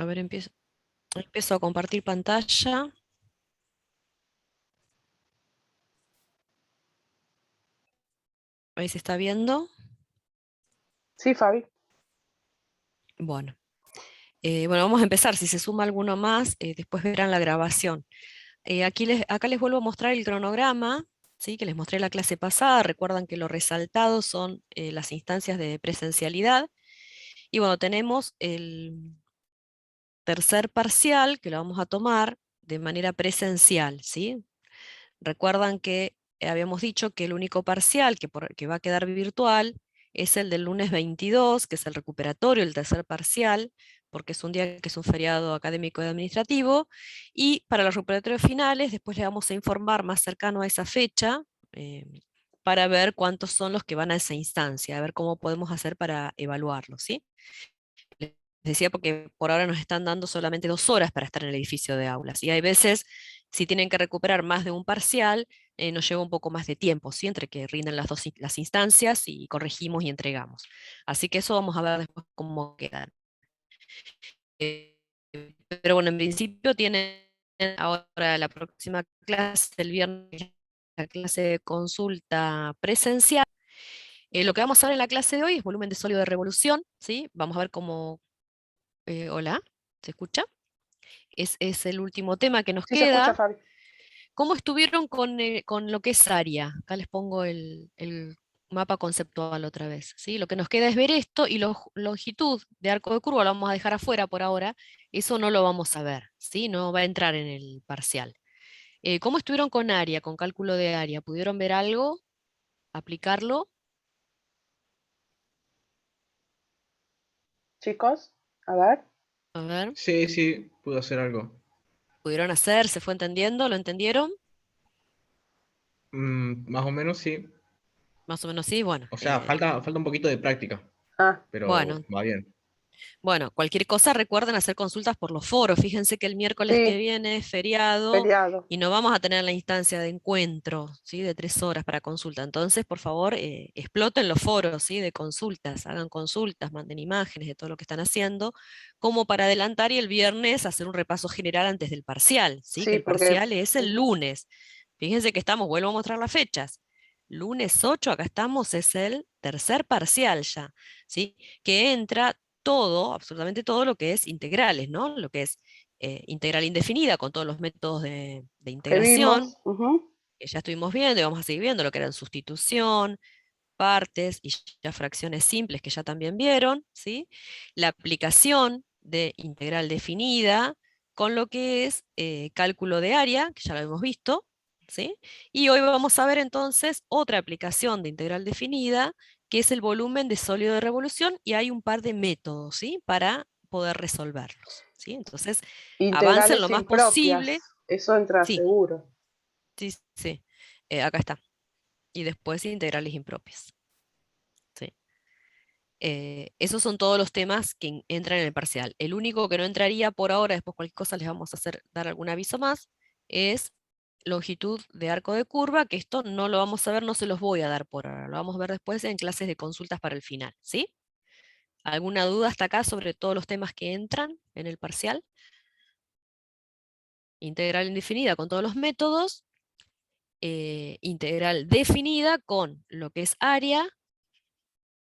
A ver, empiezo a compartir pantalla. Ahí se está viendo. Sí, Fabi. Bueno. Bueno, vamos a empezar. Si se suma alguno más, después verán la grabación. Acá les vuelvo a mostrar el cronograma, ¿sí? Que les mostré la clase pasada. Recuerdan que lo resaltado son las instancias de presencialidad. Y bueno, tenemos el tercer parcial que lo vamos a tomar de manera presencial, ¿sí? Recuerdan que habíamos dicho que el único parcial que va a quedar virtual es el del lunes 22, que es el recuperatorio, el tercer parcial, porque es un día que es un feriado académico y administrativo, y para los recuperatorios finales después le vamos a informar más cercano a esa fecha, eh, para ver cuántos son los que van a esa instancia, a ver cómo podemos hacer para evaluarlo, ¿sí? Les decía porque por ahora nos están dando solamente 2 horas para estar en el edificio de aulas, y hay veces, si tienen que recuperar más de un parcial, nos lleva un poco más de tiempo, ¿sí? Entre que rinden las instancias y corregimos y entregamos. Así que eso vamos a ver después cómo quedan. Pero bueno, en principio tienen ahora la próxima clase, el viernes, la clase de consulta presencial. Lo que vamos a ver en la clase de hoy es volumen de sólido de revolución, ¿sí? Vamos a ver cómo... hola, ¿se escucha? Es el último tema que nos Sí, se escucha, queda. Fabi. ¿Cómo estuvieron con lo que es área? Acá les pongo el mapa conceptual otra vez, ¿sí? Lo que nos queda es ver esto, y longitud de arco de curva lo vamos a dejar afuera por ahora. Eso no lo vamos a ver, ¿sí? No va a entrar en el parcial. ¿Cómo estuvieron con área, con cálculo de área? ¿Pudieron ver algo? ¿Aplicarlo? Chicos, a ver. A ver, Sí, sí, pude hacer algo. ¿pudieron hacer? ¿Se fue entendiendo? ¿Lo entendieron? Más o menos sí. Más o menos sí, bueno. O sea, falta un poquito de práctica, Ah, pero Bueno, va bien. Bueno, cualquier cosa recuerden hacer consultas por los foros. Fíjense que el miércoles que sí, viene es feriado feriado. y no vamos a tener la instancia de encuentro, ¿sí? De 3 horas para consulta. Entonces, por favor, exploten los foros, ¿sí? De consultas, hagan consultas, manden imágenes de todo lo que están haciendo, como para adelantar, y el viernes hacer un repaso general antes del parcial, ¿sí? Que Sí, el porque... parcial es el ujú. lunes. Fíjense que estamos, vuelvo a mostrar las fechas. Lunes 8, acá estamos, es el tercer parcial ya, ¿sí? Que entra todo, absolutamente todo lo que es integrales, ¿no? Lo que es integral indefinida con todos los métodos de Que integración, vimos. Ujú. que ya estuvimos viendo y vamos a seguir viendo, lo que eran sustitución, partes y ya fracciones simples, que ya también vieron, ¿sí? La aplicación de integral definida con lo que es cálculo de área, que ya lo hemos visto, ¿sí? Y hoy vamos a ver entonces otra aplicación de integral definida, que es el volumen de sólido de revolución, y hay un par de métodos, ¿sí? Para poder resolverlos, ¿sí? Entonces, avancen lo Integrales más posible. impropias. Eso entra Sí, seguro. sí, sí. Acá está. Y después integrales impropias. ¿Sí? Esos son todos los temas que entran en el parcial. El único que no entraría por ahora, después cualquier cosa les vamos a dar algún aviso más, es longitud de arco de curva, que esto no lo vamos a ver, no se los voy a dar por ahora, lo vamos a ver después en clases de consultas para el final, ¿sí? ¿Alguna duda hasta acá sobre todos los temas que entran en el parcial? Integral indefinida con todos los métodos, integral definida con lo que es área,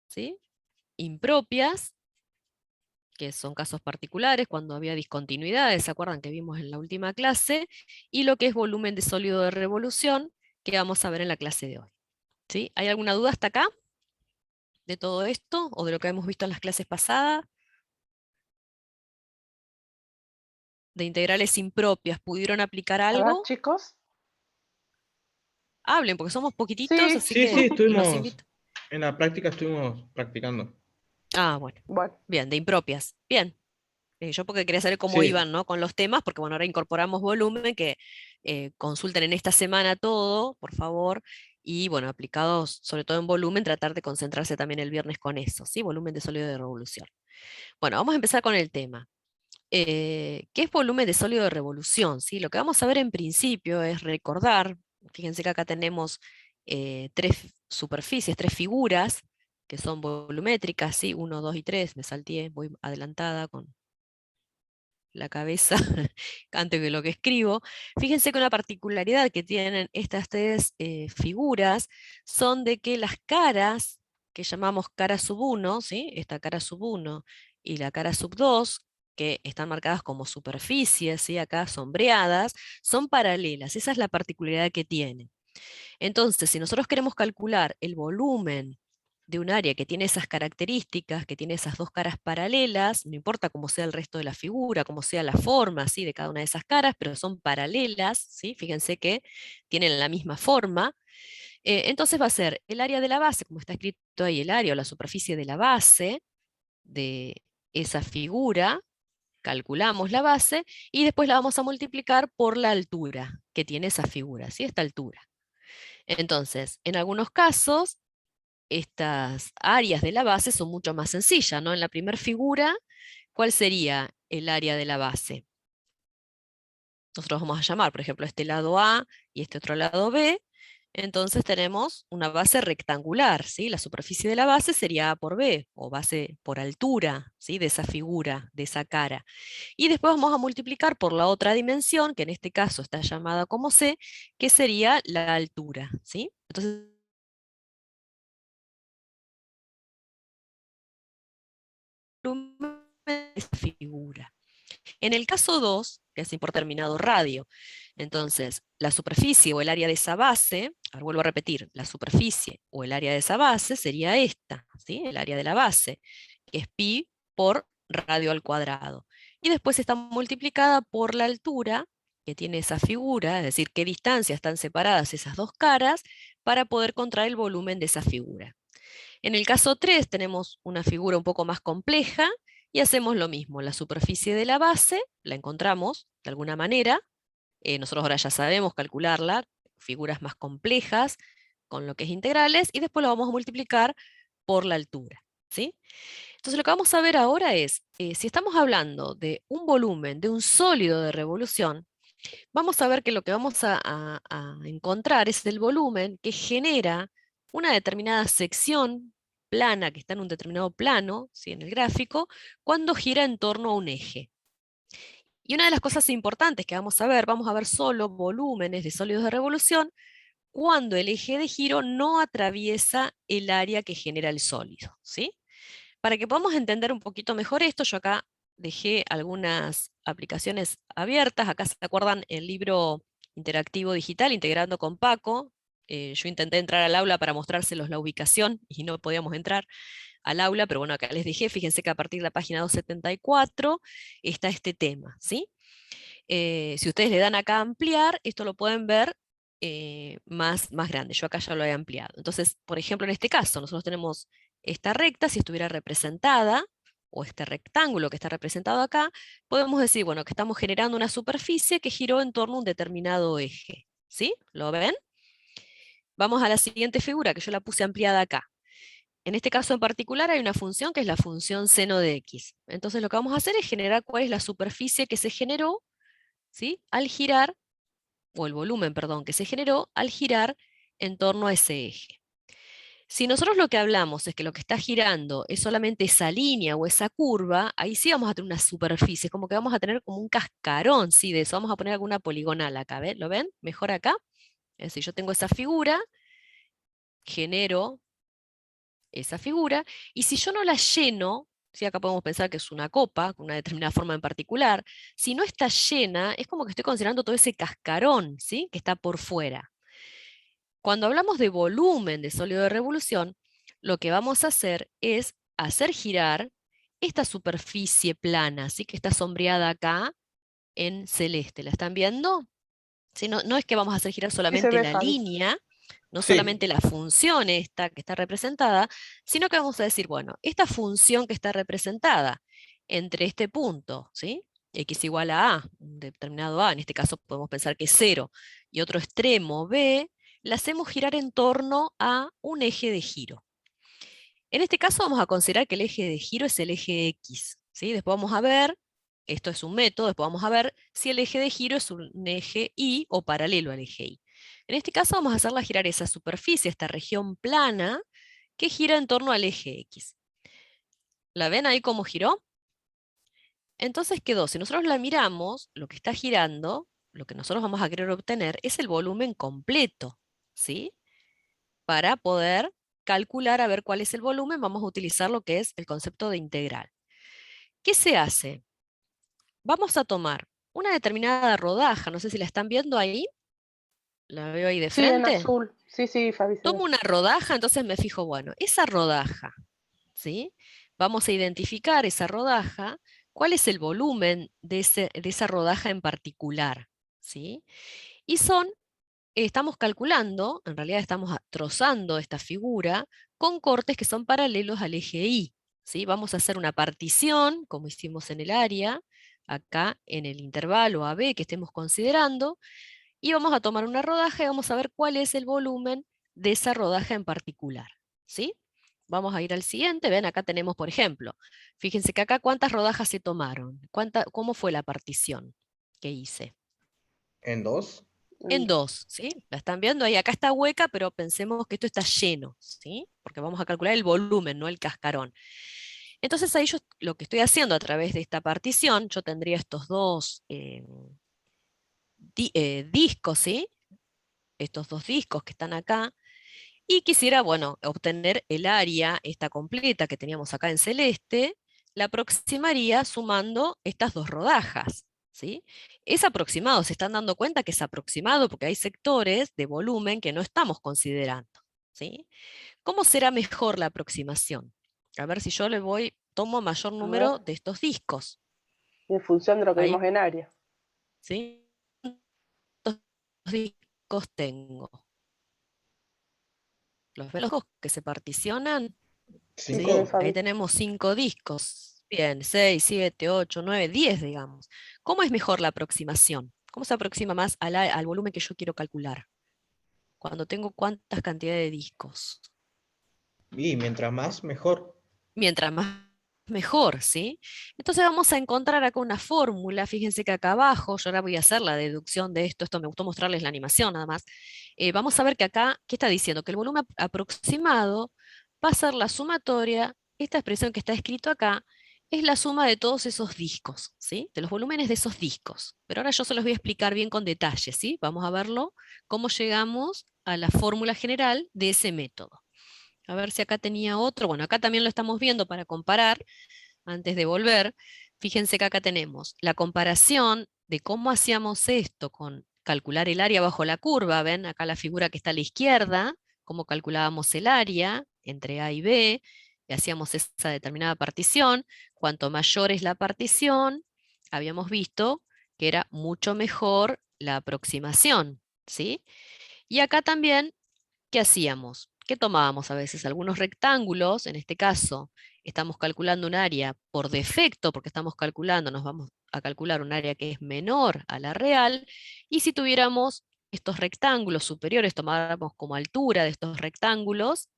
¿sí? Impropias, que son casos particulares, cuando había discontinuidades, ¿se acuerdan que vimos en la última clase? Y lo que es volumen de sólido de revolución, que vamos a ver en la clase de hoy, ¿sí? ¿Hay alguna duda hasta acá de todo esto, o de lo que hemos visto en las clases pasadas? De integrales impropias, ¿pudieron aplicar A ver, algo? chicos. Hablen, porque somos poquititos, Sí. así Sí, sí, que los invito. en la práctica estuvimos practicando. Ah, bueno, Bueno, bien, de impropias, bien. Yo porque quería saber cómo Sí, iban, ¿no? Con los temas, porque bueno, ahora incorporamos volumen, que consulten en esta semana todo, por favor, y bueno, aplicados sobre todo en volumen, tratar de concentrarse también el viernes con eso, ¿sí? Volumen de sólido de revolución. Bueno, vamos a empezar con el tema. ¿Qué es volumen de sólido de revolución? ¿Sí? Lo que vamos a ver en principio es recordar, fíjense que acá tenemos 3 superficies, 3 figuras, que son volumétricas, ¿sí? 1, 2 y 3, me salté, voy adelantada con la cabeza antes que lo que escribo. Fíjense que una particularidad que tienen estas tres figuras son de que las caras, que llamamos cara sub 1, ¿sí? Esta cara sub 1 y la cara sub 2, que están marcadas como superficies, ¿sí? Acá sombreadas, son paralelas. Esa es la particularidad que tienen. Entonces, si nosotros queremos calcular el volumen de un área que tiene esas características, que tiene esas dos caras paralelas, no importa cómo sea el resto de la figura, cómo sea la forma, ¿sí?, de cada una de esas caras, pero son paralelas, ¿sí? Fíjense que tienen la misma forma. Entonces va a ser el área de la base, como está escrito ahí, el área o la superficie de la base de esa figura, calculamos la base, y después la vamos a multiplicar por la altura que tiene esa figura, ¿sí? Esta altura. Entonces, en algunos casos, estas áreas de la base son mucho más sencillas, ¿no? En la primera figura, ¿cuál sería el área de la base? Nosotros vamos a llamar, por ejemplo, este lado A y este otro lado B. Entonces tenemos una base rectangular, ¿sí? La superficie de la base sería A por B, o base por altura, ¿sí?, de esa figura, de esa cara. Y después vamos a multiplicar por la otra dimensión, que en este caso está llamada como C, que sería la altura, ¿sí? Entonces, esa figura. En el caso 2, que es por determinado radio, entonces la superficie o el área de esa base, ahora vuelvo a repetir, la superficie o el área de esa base sería esta, ¿sí?, el área de la base, que es pi por radio al cuadrado. Y después está multiplicada por la altura que tiene esa figura, es decir, qué distancia están separadas esas dos caras, para poder contraer el volumen de esa figura. En el caso 3 tenemos una figura un poco más compleja, y hacemos lo mismo. La superficie de la base la encontramos de alguna manera. Nosotros ahora ya sabemos calcularla, figuras más complejas, con lo que es integrales, y después lo vamos a multiplicar por la altura, ¿sí? Entonces lo que vamos a ver ahora es, si estamos hablando de un volumen, de un sólido de revolución, vamos a ver que lo que vamos a encontrar es el volumen que genera una determinada sección plana, que está en un determinado plano, ¿sí?, en el gráfico, cuando gira en torno a un eje. Y una de las cosas importantes que vamos a ver solo volúmenes de sólidos de revolución cuando el eje de giro no atraviesa el área que genera el sólido, ¿sí? Para que podamos entender un poquito mejor esto, yo acá dejé algunas aplicaciones abiertas. Acá se acuerdan el libro interactivo digital, Integrando con Paco. Yo intenté entrar al aula para mostrárselos la ubicación y no podíamos entrar al aula, pero bueno, acá les dejé. Fíjense que a partir de la página 274 está este tema, ¿sí? Si ustedes le dan acá a ampliar, esto lo pueden ver más grande. Yo acá ya lo he ampliado. Entonces, por ejemplo, en este caso, nosotros tenemos esta recta, si estuviera representada, o este rectángulo que está representado acá, podemos decir, bueno, que estamos generando una superficie que giró en torno a un determinado eje. ¿Sí? ¿Lo ven? Vamos a la siguiente figura, que yo la puse ampliada acá. En este caso en particular hay una función que es la función seno de x. Entonces lo que vamos a hacer es generar cuál es la superficie que se generó, ¿sí?, al girar, o el volumen, perdón, que se generó al girar en torno a ese eje. Si nosotros lo que hablamos es que lo que está girando es solamente esa línea o esa curva, ahí sí vamos a tener una superficie, como que vamos a tener como un cascarón, ¿sí?, de eso. Vamos a poner alguna poligonal acá, ¿ven? ¿Lo ven? Mejor acá. Es decir, yo tengo esa figura, genero esa figura, y si yo no la lleno, ¿sí?, acá podemos pensar que es una copa, con una determinada forma en particular, si no está llena, es como que estoy considerando todo ese cascarón, ¿sí?, que está por fuera. Cuando hablamos de volumen de sólido de revolución, lo que vamos a hacer es hacer girar esta superficie plana, ¿sí?, que está sombreada acá en celeste. ¿La están viendo? ¿Sí? No es que vamos a hacer girar Sí se solamente ve, la Fabi. línea, no Sí, solamente la función esta que está representada, sino que vamos a decir, bueno, esta función que está representada entre este punto, ¿sí?, x igual a un determinado a, en este caso podemos pensar que es 0, y otro extremo b, la hacemos girar en torno a un eje de giro. En este caso vamos a considerar que el eje de giro es el eje x, ¿sí? Después vamos a ver, esto es un método, después vamos a ver si el eje de giro es un eje y o paralelo al eje y. En este caso vamos a hacerla girar esa superficie, esta región plana, que gira en torno al eje x. ¿La ven ahí cómo giró? Entonces quedó, si nosotros la miramos, lo que está girando, lo que nosotros vamos a querer obtener es el volumen completo, ¿sí? Para poder calcular a ver cuál es el volumen, vamos a utilizar lo que es el concepto de integral. ¿Qué se hace? Vamos a tomar una determinada rodaja, no sé si la están viendo ahí, la veo ahí de Sí, en frente. azul. Sí, sí, Fabi se Tomo ve. una rodaja, entonces me fijo, bueno, esa rodaja, ¿sí? Vamos a identificar esa rodaja, cuál es el volumen de esa rodaja en particular, ¿sí? Y estamos calculando, en realidad estamos trozando esta figura con cortes que son paralelos al eje Y, ¿sí? Vamos a hacer una partición, como hicimos en el área, acá en el intervalo AB que estemos considerando, y vamos a tomar una rodaja y vamos a ver cuál es el volumen de esa rodaja en particular, ¿sí? Vamos a ir al siguiente, ven, acá tenemos, por ejemplo, fíjense que acá cuántas rodajas se tomaron, cómo fue la partición que hice. ¿En 2? En dos, ¿sí? La están viendo ahí, acá está hueca, pero pensemos que esto está lleno, ¿sí? Porque vamos a calcular el volumen, no el cascarón. Entonces ahí yo lo que estoy haciendo a través de esta partición, yo tendría estos dos discos, ¿sí? Estos dos discos que están acá, y quisiera, bueno, obtener el área, esta completa que teníamos acá en celeste, la aproximaría sumando estas dos rodajas, ¿sí? Es aproximado, se están dando cuenta que es aproximado porque hay sectores de volumen que no estamos considerando, ¿sí? ¿Cómo será mejor la aproximación? A ver si yo tomo mayor A ver, número de estos discos, en función de lo que ahí, vimos en área. ¿sí? ¿Cuántos discos tengo? Los discos que se particionan. Sí, se ve, ¿Sí? 5. Ahí Fabi. tenemos 5 discos. Bien, 6, 7, 8, 9, 10, digamos. ¿Cómo es mejor la aproximación? ¿Cómo se aproxima más al volumen que yo quiero calcular? Cuando tengo cuántas cantidades de discos. Y mientras más, mejor. Mientras más, mejor, ¿sí? Entonces vamos a encontrar acá una fórmula. Fíjense que acá abajo, yo ahora voy a hacer la deducción de esto me gustó mostrarles la animación nada más. Vamos a ver que acá, ¿qué está diciendo? Que el volumen aproximado va a ser la sumatoria, esta expresión que está escrito acá, es la suma de todos esos discos, ¿sí? De los volúmenes de esos discos. Pero ahora yo se los voy a explicar bien con detalle, ¿sí? Vamos a verlo, cómo llegamos a la fórmula general de ese método. A ver si acá tenía otro. Bueno, acá también lo estamos viendo para comparar, antes de volver. Fíjense que acá tenemos la comparación de cómo hacíamos esto con calcular el área bajo la curva. ¿Ven? Acá la figura que está a la izquierda, cómo calculábamos el área entre A y B, y hacíamos esa determinada partición. Cuanto mayor es la partición, habíamos visto que era mucho mejor la aproximación, ¿sí? Y acá también, ¿qué hacíamos? ¿Qué tomábamos a veces? Algunos rectángulos, en este caso, estamos calculando un área por defecto, porque estamos calculando, nos vamos a calcular un área que es menor a la real, y si tuviéramos estos rectángulos superiores, tomáramos como altura de estos rectángulos,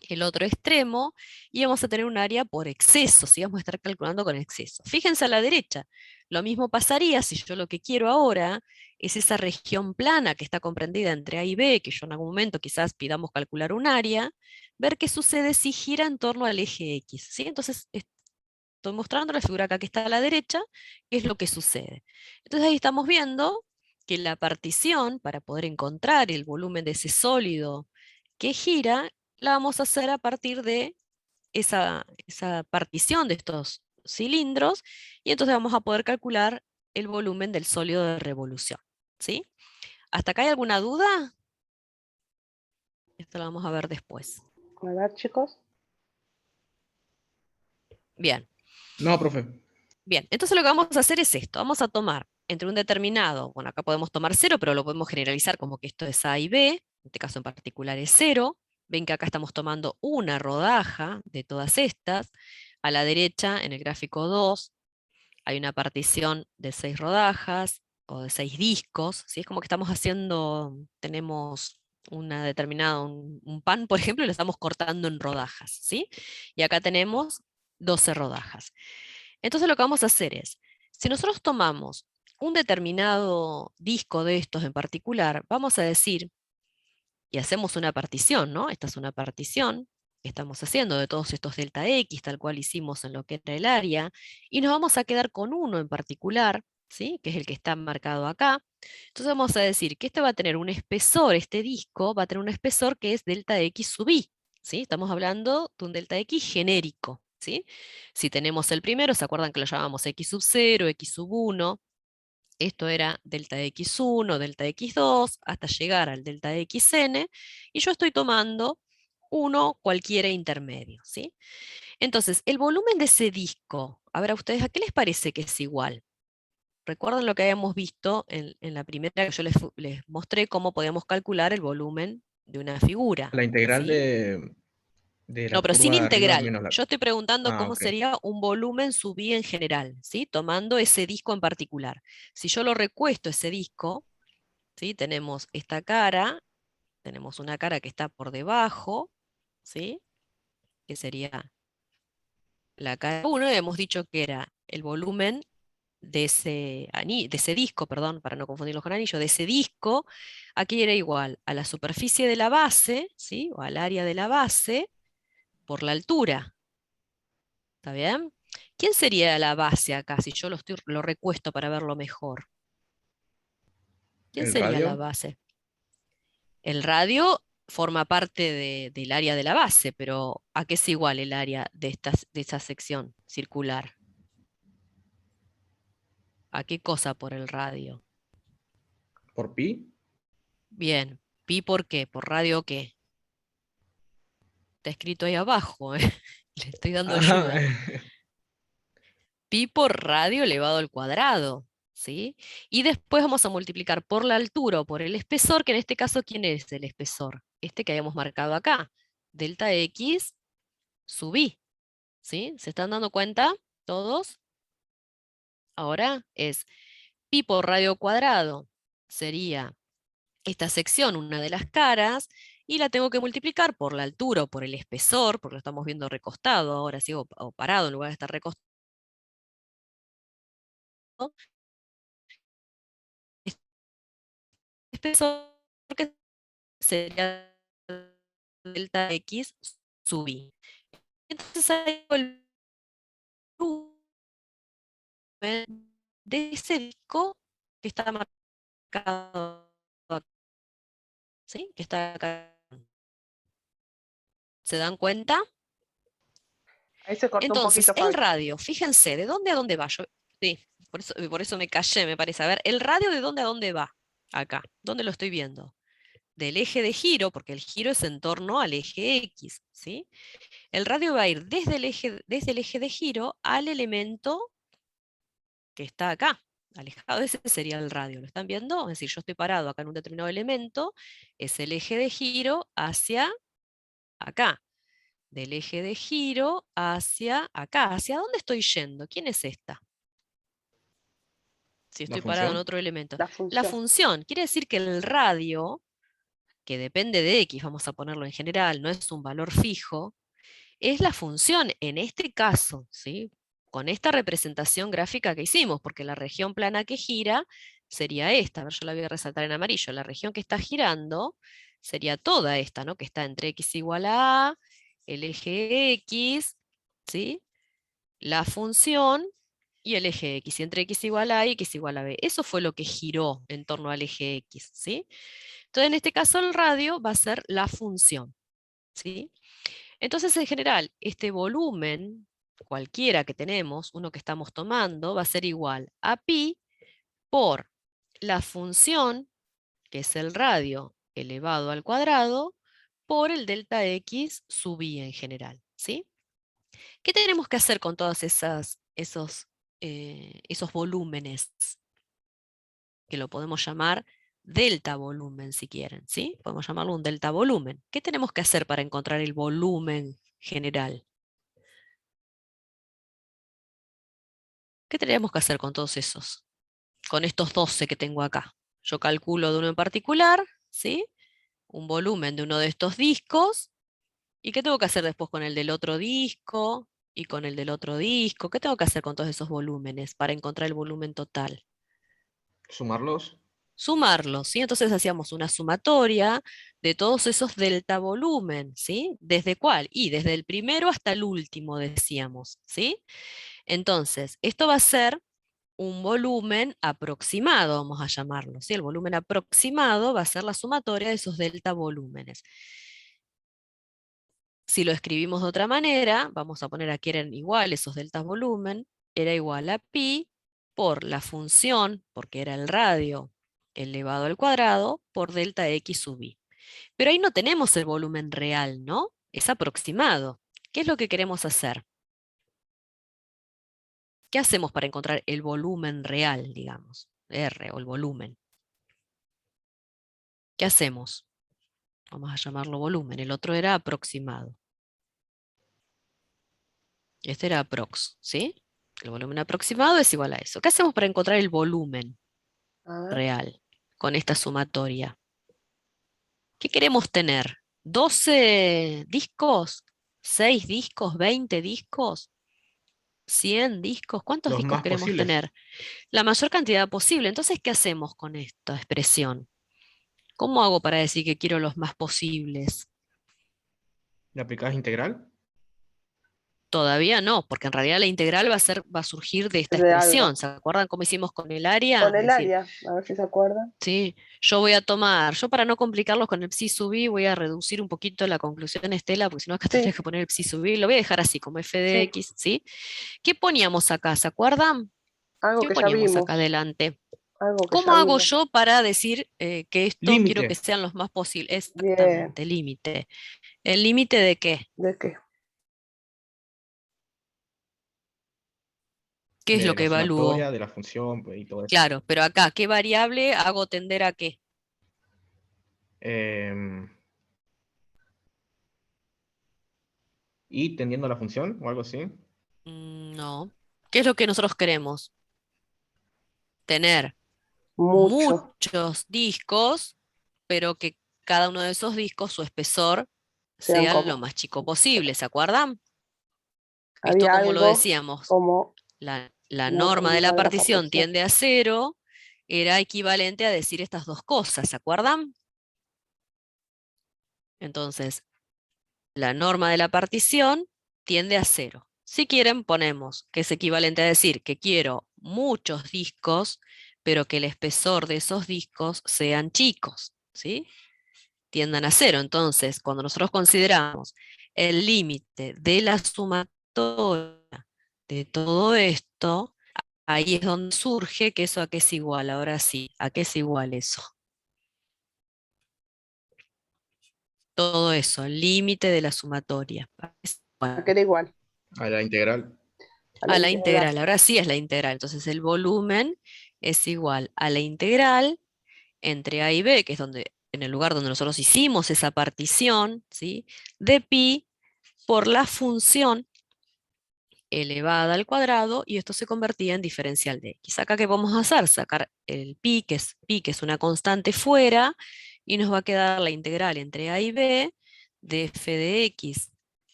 el otro extremo, y vamos a tener un área por exceso, si vamos a estar calculando con exceso. Fíjense a la derecha, lo mismo pasaría si yo lo que quiero ahora es esa región plana que está comprendida entre A y B, que yo en algún momento quizás pidamos calcular un área, ver qué sucede si gira en torno al eje X, ¿sí? Entonces estoy mostrando la figura acá que está a la derecha, qué es lo que sucede. Entonces ahí estamos viendo que la partición, para poder encontrar el volumen de ese sólido que gira, la vamos a hacer a partir de esa partición de estos cilindros, y entonces vamos a poder calcular el volumen del sólido de revolución, ¿sí? ¿Hasta acá hay alguna duda? Esto lo vamos a ver después. A ver, chicos. Bien, No, profe. bien. Entonces lo que vamos a hacer es esto. Vamos a tomar entre un determinado, bueno, acá podemos tomar 0, pero lo podemos generalizar como que esto es A y B, en este caso en particular es 0. Ven que acá estamos tomando una rodaja de todas estas. A la derecha, en el gráfico 2, hay una partición de 6 rodajas o de 6 discos, ¿sí? Es como que estamos haciendo, tenemos una determinada, un pan, por ejemplo, y lo estamos cortando en rodajas, ¿sí? Y acá tenemos 12 rodajas. Entonces lo que vamos a hacer es, si nosotros tomamos un determinado disco de estos en particular, vamos a decir, y hacemos una partición, ¿no? Esta es una partición, que estamos haciendo de todos estos delta X, tal cual hicimos en lo que era el área, y nos vamos a quedar con uno en particular, ¿sí? Que es el que está marcado acá. Entonces vamos a decir que este va a tener un espesor, este disco va a tener un espesor que es delta X sub I, ¿sí? Estamos hablando de un delta X genérico, ¿sí? Si tenemos el primero, ¿se acuerdan que lo llamábamos X sub 0, X sub 1? Esto era delta X1, delta X2, hasta llegar al delta XN, y yo estoy tomando uno cualquiera intermedio, ¿sí? Entonces, el volumen de ese disco, a ver a ustedes, ¿a qué les parece que es igual? Recuerden lo que habíamos visto en la primera que yo les mostré cómo podíamos calcular el volumen de una figura. La integral ¿sí? de No, la pero sin curva de arriba integral. menos la... Yo estoy preguntando Ah, cómo ok. sería un volumen sub I en general, ¿sí? Tomando ese disco en particular. Si yo lo recuesto ese disco, ¿sí? Tenemos esta cara, tenemos una cara que está por debajo, ¿sí? Que sería la cara 1, y hemos dicho que era el volumen de ese disco, perdón, para no confundirlos con anillo, de ese disco, aquí era igual a la superficie de la base, ¿sí? O al área de la base, por la altura, ¿está bien? ¿Quién sería la base acá, si yo lo recuesto para verlo mejor? ¿Quién ¿El sería la radio? base? El radio forma parte del área de la base, pero ¿a qué es igual el área de esta sección circular? ¿A qué cosa por el radio? ¿Por pi? Bien, pi ¿por qué? ¿Por radio qué? Está escrito ahí abajo, ¿eh? Le estoy dando Ah, ayuda. Pi por radio elevado al cuadrado, ¿sí? Y después vamos a multiplicar por la altura o por el espesor, que en este caso, ¿quién es el espesor? Este que habíamos marcado acá, delta X sub I, ¿sí? ¿Se están dando cuenta todos? Ahora es pi por radio cuadrado, sería esta sección, una de las caras, y la tengo que multiplicar por la altura o por el espesor, porque lo estamos viendo recostado ahora, ¿sí? O parado en lugar de estar recostado. Espesor que sería delta X sub I. Entonces hay el volumen de ese disco que está marcado acá, ¿sí? Que está acá. ¿Se dan cuenta? Ahí se cortó un Entonces, poquito, el Fabi. radio, fíjense, ¿de dónde a dónde va? Sí, por eso me callé, me parece. A ver, ¿el radio de dónde a dónde va? Acá, ¿dónde lo estoy viendo? Del eje de giro, porque el giro es en torno al eje X, ¿sí? El radio va a ir desde el eje de giro al elemento que está acá. Alejado de ese sería el radio, ¿lo están viendo? Es decir, yo estoy parado acá en un determinado elemento, es el eje de giro hacia acá. Del eje de giro hacia acá. ¿Hacia dónde estoy yendo? ¿Quién es esta? Si ¿la estoy parado en función? otro elemento. La La función. función. Quiere decir que el radio, que depende de X, vamos a ponerlo en general, no es un valor fijo, es la función en este caso, ¿sí? Con esta representación gráfica que hicimos, porque la región plana que gira sería esta. A ver, yo la voy a resaltar en amarillo. La región que está girando sería toda esta, ¿no? Que está entre X igual a A, el eje X, ¿sí? La función y el eje X, y entre X igual a y X igual a B. Eso fue lo que giró en torno al eje X, ¿sí? Entonces, en este caso, el radio va a ser la función, ¿sí? Entonces, en general, este volumen, cualquiera que tenemos, uno que estamos tomando, va a ser igual a pi por la función, que es el radio elevado al cuadrado, por el delta X sub I en general, ¿sí? ¿Qué tenemos que hacer con todos esos volúmenes? Que lo podemos llamar delta volumen si quieren, ¿sí? Podemos llamarlo un delta volumen. ¿Qué tenemos que hacer para encontrar el volumen general? ¿Qué tendríamos que hacer con todos esos? Con estos 12 que tengo acá. Yo calculo de uno en particular, ¿sí? Un volumen de uno de estos discos. ¿Y qué tengo que hacer después con el del otro disco? Y con el del otro disco. ¿Qué tengo que hacer con todos esos volúmenes para encontrar el volumen total? ¿Sumarlos? sumarlos, ¿sí? Entonces hacíamos una sumatoria de todos esos delta volumen, ¿sí? ¿Desde cuál? Y desde el primero hasta el último, decíamos, ¿sí? Entonces, esto va a ser un volumen aproximado, vamos a llamarlo, ¿sí? El volumen aproximado va a ser la sumatoria de esos delta volúmenes. Si lo escribimos de otra manera, vamos a poner aquí eran iguales esos deltas volumen, era igual a pi por la función, porque era el radio elevado al cuadrado, por delta x sub i. Pero ahí no tenemos el volumen real, ¿no? Es aproximado. ¿Qué es lo que queremos hacer? ¿Qué hacemos para encontrar el volumen real, digamos? R o el volumen. ¿Qué hacemos? Vamos a llamarlo volumen. El otro era aproximado. Este era aprox, ¿sí? El volumen aproximado es igual a eso. ¿Qué hacemos para encontrar el volumen A ver. real con esta sumatoria? ¿Qué queremos tener? ¿12 discos? ¿6 discos? ¿20 discos? ¿100 discos? ¿Cuántos Los discos más queremos posibles. tener? La mayor cantidad posible. Entonces, ¿qué hacemos con esta expresión? ¿Cómo hago para decir que quiero los más posibles? ¿Le aplicás integral? Todavía no, porque en realidad la integral va a surgir de esta De expresión. algo. ¿Se acuerdan cómo hicimos con el área? Con Es el decir, área, a ver si se acuerdan. sí, yo para no complicarlos con el psi sub i, voy a reducir un poquito la conclusión, Estela, porque si no acá tendría Sí, que poner el psi sub i, lo voy a dejar así, como f de sí, x, ¿sí? ¿Qué poníamos acá? ¿Se acuerdan? algo ¿Qué que ya poníamos acá vimos. adelante? Algo que ¿Cómo ya hago vimos. yo para decir que esto quiero que Límite sean los más posibles? Bien. Exactamente, límite. ¿El límite de qué? ¿De qué? ¿Qué es lo de que la evalúo? sumatoria, de la función pues, y todo eso. Claro, pero acá, ¿qué variable hago tender a qué? Em, y tendiendo a la función o algo así. No. ¿Qué es lo que nosotros queremos? Tener Mucho. muchos discos, pero que cada uno de esos discos, su espesor, Sean sea lo como. más chico posible, ¿se acuerdan? Esto Había como lo algo decíamos, como la norma de la norma de la partición partición. tiende a cero, era equivalente a decir estas dos cosas, ¿se acuerdan? Entonces, la norma de la partición tiende a cero. Si quieren, ponemos que es equivalente a decir que quiero muchos discos, pero que el espesor de esos discos sean chicos, ¿sí? Tiendan a cero. Entonces, cuando nosotros consideramos el límite de la sumatoria de todo esto, ahí es donde surge que eso a qué es igual. Ahora sí, ¿a qué es igual eso? Todo eso, el límite de la sumatoria. Es Que igual era igual A la integral. a la a la integral. integral. Ahora sí es la integral. Entonces el volumen es igual a la integral entre A y B, que es donde, en el lugar donde nosotros hicimos esa partición, ¿sí? De pi por la función elevada al cuadrado, y esto se convertía en diferencial de x. Acá, ¿qué vamos a hacer? Sacar el pi, que es una constante fuera, y nos va a quedar la integral entre a y b de f de x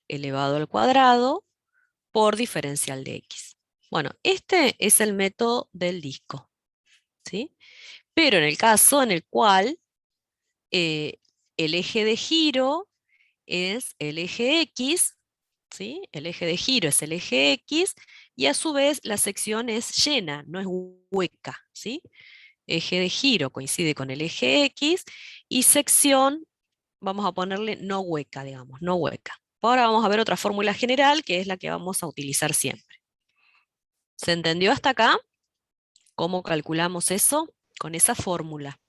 elevado al cuadrado por diferencial de x. Bueno, este es el método del disco, ¿sí? Pero en el caso en el cual eh, el eje de giro es el eje x, ¿sí? El eje de giro es el eje x, y a su vez la sección es llena, no es hueca, ¿sí? Eje de giro coincide con el eje x, y sección, vamos a ponerle no hueca, digamos, no hueca. Ahora vamos a ver otra fórmula general, que es la que vamos a utilizar siempre. ¿Se entendió hasta acá? ¿Cómo calculamos eso? Con esa fórmula.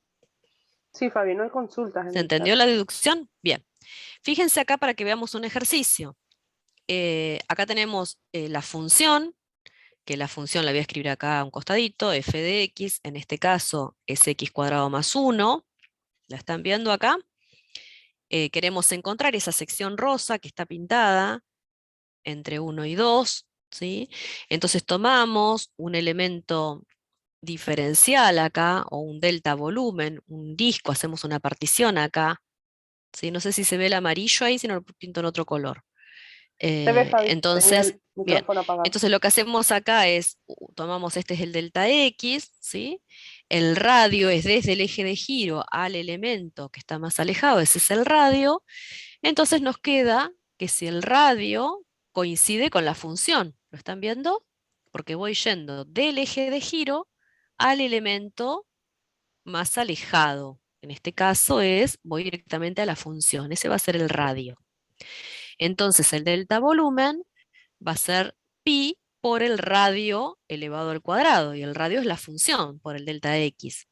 Sí, Fabi, no hay consultas en ¿Se el chat. entendió la deducción? Bien. Fíjense acá para que veamos un ejercicio. Acá tenemos la función, que la función la voy a escribir acá a un costadito, f de x, en este caso es x cuadrado más 1, ¿la están viendo acá? Queremos encontrar esa sección rosa que está pintada entre 1 y 2, ¿sí? Entonces tomamos un elemento diferencial acá, o un delta volumen, un disco, hacemos una partición acá, ¿sí? No sé si se ve el amarillo ahí, si no lo pinto en otro color. Te ves, Fabi, tenía Entonces, el bien, micrófono apagado. entonces lo que hacemos acá es, tomamos este es el delta X, ¿sí? El radio es desde el eje de giro al elemento que está más alejado, ese es el radio. Entonces nos queda que si el radio coincide con la función, ¿lo están viendo? Porque voy yendo del eje de giro al elemento más alejado. En este caso voy directamente a la función, ese va a ser el radio. Entonces el delta volumen va a ser pi por el radio elevado al cuadrado, y el radio es la función por el delta x.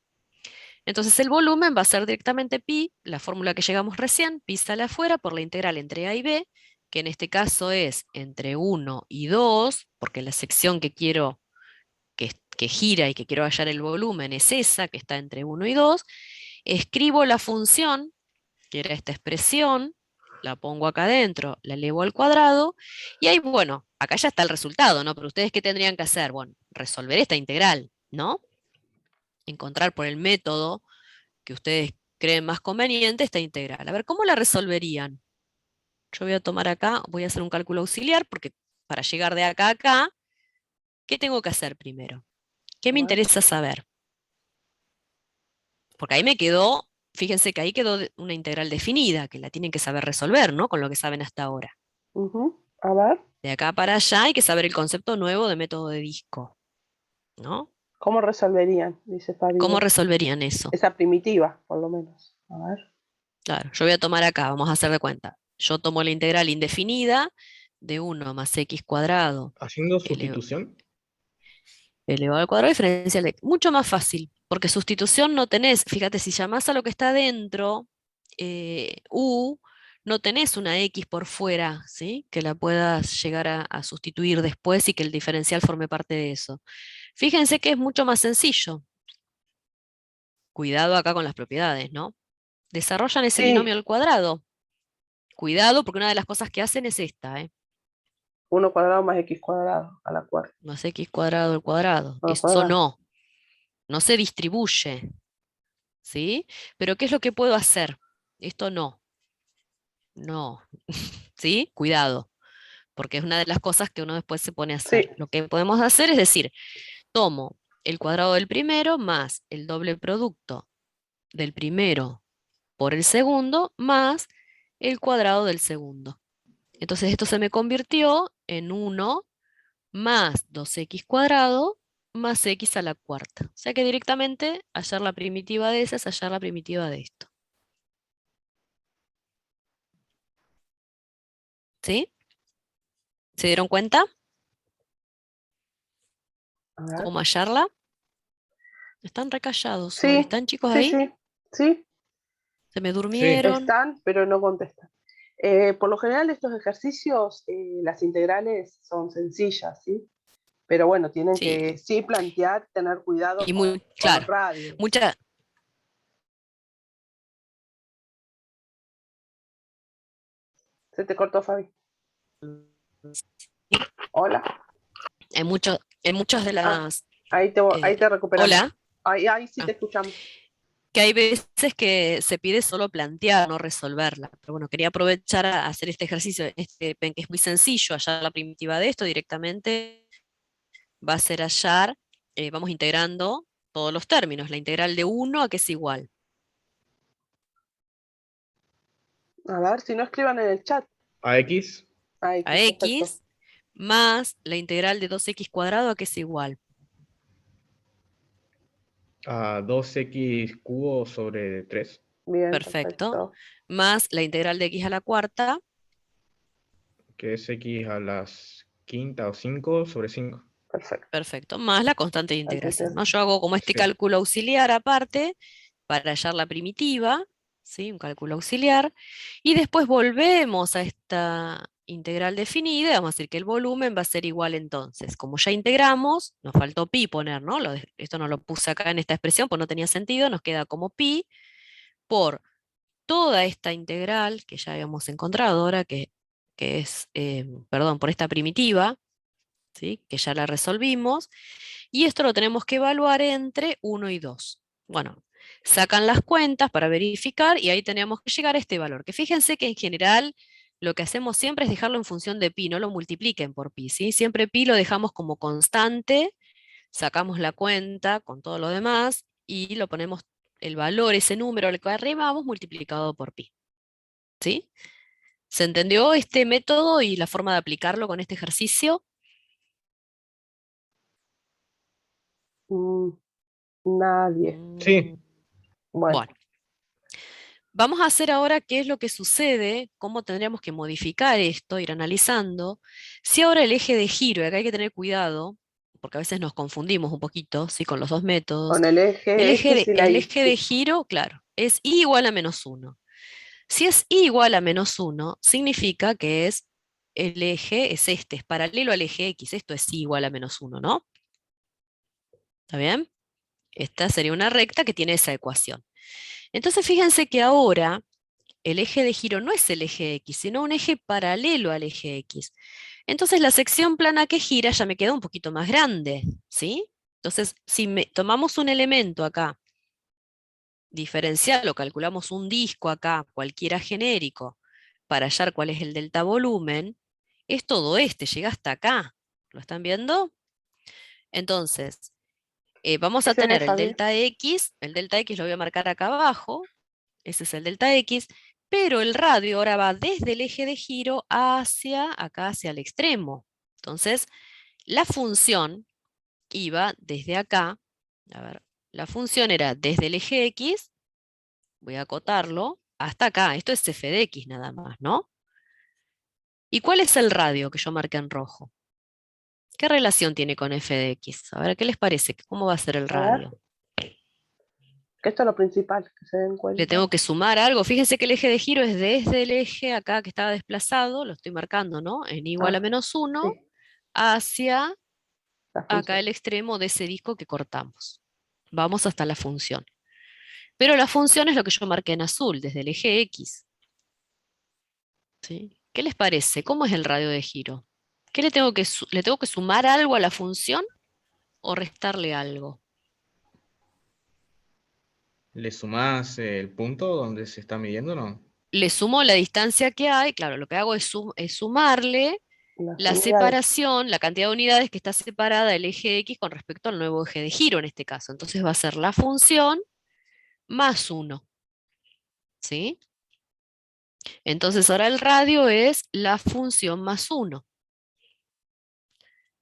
Entonces el volumen va a ser directamente pi, la fórmula que llegamos recién, pi sale afuera por la integral entre a y b, que en este caso es entre 1 y 2, porque la sección que quiero que gira y que quiero hallar el volumen es esa, que está entre 1 y 2. Escribo la función, que era esta expresión, la pongo acá adentro, la elevo al cuadrado, y ahí, bueno, acá ya está el resultado, ¿no? Pero ustedes, ¿qué tendrían que hacer? Bueno, resolver esta integral, ¿no? Encontrar por el método que ustedes creen más conveniente esta integral. A ver, ¿cómo la resolverían? Yo voy a tomar acá, voy a hacer un cálculo auxiliar, porque para llegar de acá a acá, ¿qué tengo que hacer primero? ¿Qué me interesa saber? Porque ahí me quedó, fíjense que ahí quedó una integral definida, que la tienen que saber resolver, ¿no? Con lo que saben hasta ahora. A ver. De acá para allá hay que saber el concepto nuevo de método de disco, ¿no? ¿Cómo resolverían? Dice Fabi. ¿Cómo resolverían eso? Esa primitiva, por lo menos. A ver. Claro, yo voy a tomar acá, vamos a hacer de cuenta. Yo tomo la integral indefinida de 1 más x cuadrado Haciendo sustitución. elevado al cuadrado diferencial de x. Mucho más fácil, porque sustitución no tenés, fíjate, si llamás a lo que está dentro, u, no tenés una x por fuera, ¿sí? Que la puedas llegar a sustituir después y que el diferencial forme parte de eso. Fíjense que es mucho más sencillo. Cuidado acá con las propiedades, ¿no? Desarrollan ese Sí. binomio al cuadrado. Cuidado, porque una de las cosas que hacen es esta, 1 cuadrado más x cuadrado a la cuarta. más x cuadrado al cuadrado. Al Eso cuadrado. no se distribuye, ¿sí? Pero ¿qué es lo que puedo hacer? Esto no, ¿sí? Cuidado, porque es una de las cosas que uno después se pone a hacer. Sí. Lo que podemos hacer es decir, tomo el cuadrado del primero más el doble producto del primero por el segundo más el cuadrado del segundo. Entonces esto se me convirtió en 1 más 2x cuadrado más x a la cuarta. O sea que directamente hallar la primitiva de esa es hallar la primitiva de esto. ¿Sí? ¿Se dieron cuenta? ¿Cómo hallarla? Están recallados Sí, hoy. ¿Están chicos sí, ahí? sí, sí. ¿Se me durmieron? Están, pero no contestan. Por lo general estos ejercicios, las integrales son sencillas, ¿sí? Pero bueno, tienen Sí. que sí plantear, tener cuidado Y con claro, los radios. Se te cortó, Fabi. Hola. En muchas de las... ahí te recuperamos. Hola. Ahí sí te escuchamos. Que hay veces que se pide solo plantear, no resolverla. Pero bueno, quería aprovechar a hacer este ejercicio, que es muy sencillo, hallar la primitiva de esto directamente. Va a ser hallar, vamos integrando todos los términos, la integral de 1 a que es igual. A ver, si no escriban en el chat. A X. A X más la integral de 2x cuadrado a que es igual. A 2x cubo sobre 3. Bien, perfecto. Más la integral de x a la cuarta. Que es x a la quinta o 5 sobre 5. Perfecto. Más la constante de integración, ¿no? Yo hago como este cálculo auxiliar aparte para hallar la primitiva, ¿sí? Un cálculo auxiliar. Y después volvemos a esta integral definida y vamos a decir que el volumen va a ser igual entonces. Como ya integramos, nos faltó pi poner, ¿no? Esto no lo puse acá en esta expresión, pues no tenía sentido, nos queda como pi por toda esta integral que ya habíamos encontrado ahora, que es, perdón, por esta primitiva, ¿sí? Que ya la resolvimos, y esto lo tenemos que evaluar entre 1 y 2. Bueno, sacan las cuentas para verificar y ahí tenemos que llegar a este valor, que fíjense que en general lo que hacemos siempre es dejarlo en función de pi, no lo multipliquen por pi, ¿sí? Siempre pi lo dejamos como constante, sacamos la cuenta con todo lo demás y lo ponemos el valor, ese número al que arribamos multiplicado por pi, ¿sí? ¿Se entendió este método y la forma de aplicarlo con este ejercicio? Mm, nadie. Sí, Bueno, Bueno, vamos a hacer ahora qué es lo que sucede, cómo tendríamos que modificar esto, ir analizando. Si ahora el eje de giro, y acá hay que tener cuidado, porque a veces nos confundimos un poquito, ¿sí? Con los dos métodos. con el El eje eje X de, y la el Y. eje de giro, claro, es i igual a -1. Si es i igual a -1, significa que es el eje es este, es paralelo al eje X. Esto es i igual a -1, ¿no? ¿Está bien? Esta sería una recta que tiene esa ecuación. Entonces fíjense que ahora el eje de giro no es el eje X, sino un eje paralelo al eje X. Entonces la sección plana que gira ya me queda un poquito más grande, ¿sí? Entonces, si tomamos un elemento acá, diferencial, o calculamos un disco acá, cualquiera genérico, para hallar cuál es el delta volumen, es todo este, llega hasta acá. ¿Lo están viendo? Entonces, vamos a Sí, tener Fabi. el delta X lo voy a marcar acá abajo, ese es el delta X, pero el radio ahora va desde el eje de giro hacia acá, hacia el extremo. Entonces, la función iba desde acá, a ver, la función era desde el eje X, voy a acotarlo, hasta acá, esto es f de x nada más, ¿no? ¿Y cuál es el radio que yo marqué en rojo? ¿Qué relación tiene con f de x? A ver, ¿qué les parece? ¿Cómo va a ser el A ver, radio? que esto es lo principal, que se den Le cuenta. tengo que sumar algo. Fíjense que el eje de giro es desde el eje acá que estaba desplazado, lo estoy marcando, ¿no? En igual a Ah, -1 sí, hacia la acá función. el extremo de ese disco que cortamos. Vamos hasta la función. Pero la función es lo que yo marqué en azul, desde el eje X. ¿Sí? ¿Qué les parece? ¿Cómo es el radio de giro? ¿Qué le tengo que sumar algo a la función o restarle algo? ¿le sumás el punto donde se está midiendo, no? Le sumo la distancia que hay, claro, lo que hago es sumarle Las la unidades. separación, la cantidad de unidades que está separada del eje X con respecto al nuevo eje de giro en este caso. Entonces va a ser la función más 1, ¿sí? Entonces ahora el radio es la función más 1.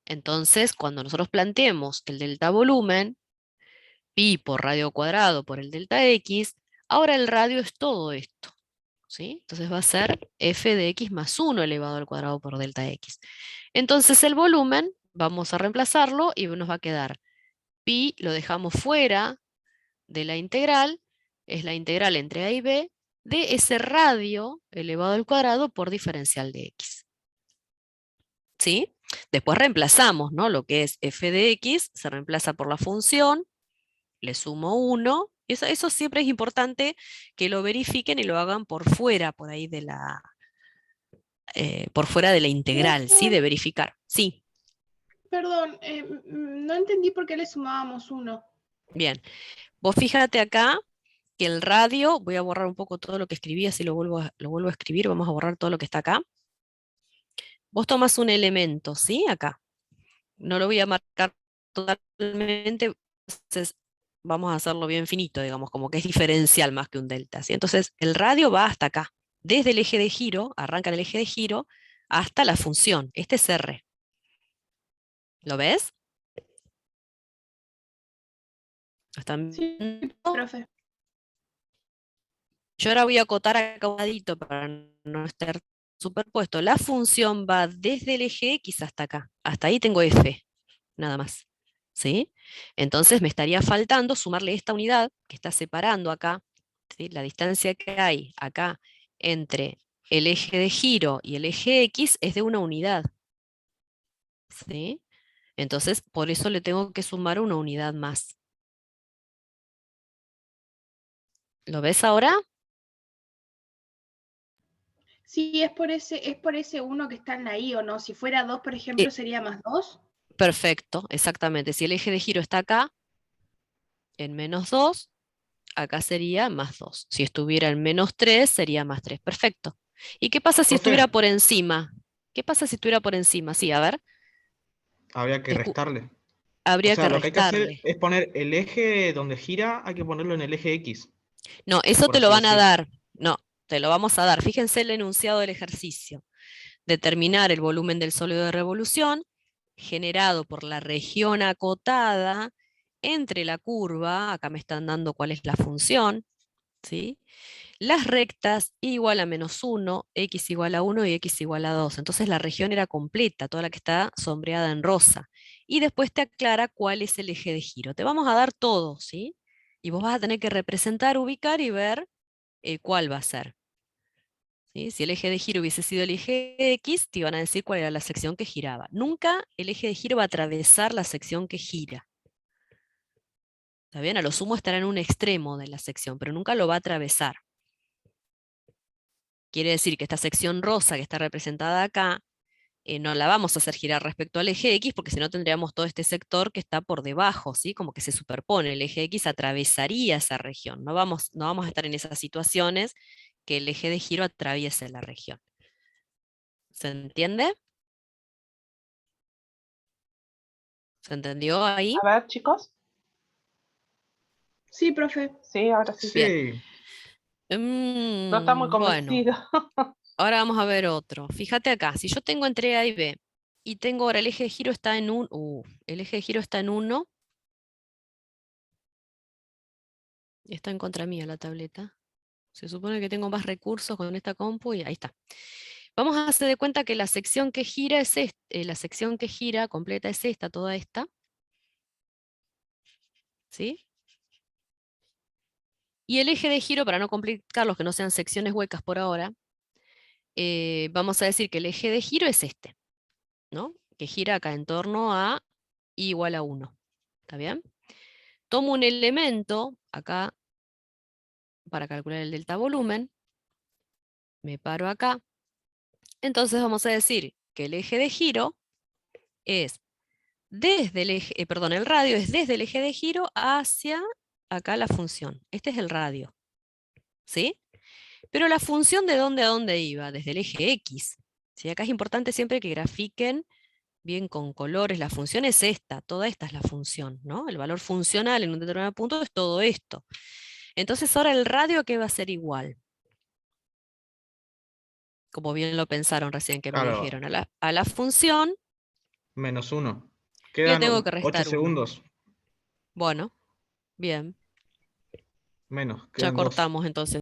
Entonces, cuando nosotros planteemos el delta volumen, pi por radio cuadrado por el delta x, ahora el radio es todo esto, ¿sí? Entonces va a ser f de x más 1 elevado al cuadrado por delta x. Entonces el volumen, vamos a reemplazarlo y nos va a quedar pi, lo dejamos fuera de la integral, es la integral entre a y b, de ese radio elevado al cuadrado por diferencial de x. ¿Sí? Después reemplazamos, ¿no? Lo que es f de x se reemplaza por la función, le sumo 1. Eso siempre es importante que lo verifiquen y lo hagan por fuera, por ahí de por fuera de la integral, ¿sí? De verificar. Sí, Perdón, no entendí por qué le sumábamos 1. bien. Vos fíjate acá que el radio, voy a borrar un poco todo lo que escribí, así lo vuelvo a escribir, vamos a borrar todo lo que está acá. Vos tomas un elemento, ¿sí? Acá. No lo voy a marcar totalmente, entonces vamos a hacerlo bien finito, digamos, como que es diferencial más que un delta, ¿sí? Entonces el radio va hasta acá, desde el eje de giro, arranca en el eje de giro, hasta la función. Este es R. ¿Lo ves? ¿Lo están Sí, viendo? profe. Yo ahora voy a acotar acá un ladito para no estar superpuesto. La función va desde el eje X hasta acá. Hasta ahí tengo F, nada más. ¿Sí? Entonces me estaría faltando sumarle esta unidad que está separando acá, ¿sí? La distancia que hay acá entre el eje de giro y el eje X es de una unidad. ¿Sí? Entonces, por eso le tengo que sumar una unidad más. ¿Lo ves ahora? Sí, es por ese 1 que está en la I, ¿o no? Si fuera 2, por ejemplo, sería más 2. Perfecto, exactamente. Si el eje de giro está acá, en -2, acá sería más 2. Si estuviera en -3, sería más 3. Perfecto. ¿Y qué pasa si Profe. estuviera por encima? ¿Qué pasa si estuviera por encima? Sí, a ver, Habría que te escu- restarle. O habría que sea, lo que hay que hacer restarle. es poner el eje donde gira, hay que ponerlo en el eje X, No, eso por te lo así van a decir. dar. No, te lo vamos a dar. Fíjense el enunciado del ejercicio. Determinar el volumen del sólido de revolución generado por la región acotada entre la curva, acá me están dando cuál es la función, ¿sí? Las rectas igual a -1, x igual a 1 y x igual a 2. Entonces la región era completa, toda la que está sombreada en rosa. Y después te aclara cuál es el eje de giro. Te vamos a dar todo, ¿sí? Y vos vas a tener que representar, ubicar y ver cuál va a ser. ¿Sí? Si el eje de giro hubiese sido el eje X, te iban a decir cuál era la sección que giraba. Nunca el eje de giro va a atravesar la sección que gira. ¿Está bien? A lo sumo estará en un extremo de la sección, pero nunca lo va a atravesar. Quiere decir que esta sección rosa que está representada acá, no la vamos a hacer girar respecto al eje X, porque si no tendríamos todo este sector que está por debajo, ¿sí? Como que se superpone. El eje X atravesaría esa región. No vamos a estar en esas situaciones que el eje de giro atraviese la región. ¿Se entiende? ¿Se entendió ahí? A ver, chicos. Sí, profe. Sí, ahora sí. Bien. Sí, No está muy Bueno, convencido. ahora vamos a ver otro. Fíjate acá, si yo tengo entre A y B, y tengo ahora el eje de giro está en el eje de giro está en 1, está en contra mía la tableta. Se supone que tengo más recursos con esta compu y ahí está. Vamos a hacer de cuenta que la sección que gira es la sección que gira completa es esta, toda esta. ¿Sí? Y el eje de giro, para no complicarlos, que no sean secciones huecas por ahora, vamos a decir que el eje de giro es este, ¿no? Que gira acá en torno a I igual a 1. ¿Está bien? Tomo un elemento acá para calcular el delta volumen, me paro acá, entonces vamos a decir que el eje de giro es desde el eje, perdón, el radio es desde el eje de giro hacia acá la función. Este es el radio, ¿sí? Pero la función de dónde a dónde iba, desde el eje X. ¿Sí? Acá es importante siempre que grafiquen bien con colores. La función es esta, toda esta es la función, ¿no? El valor funcional en un determinado punto es todo esto. Entonces ahora el radio, ¿qué va a ser igual? Como bien lo pensaron recién que me claro, dijeron, a la función -1. le Quedan tengo que 8 restar 1. segundos. Bueno, bien, Menos, ya quedan 2. cortamos entonces.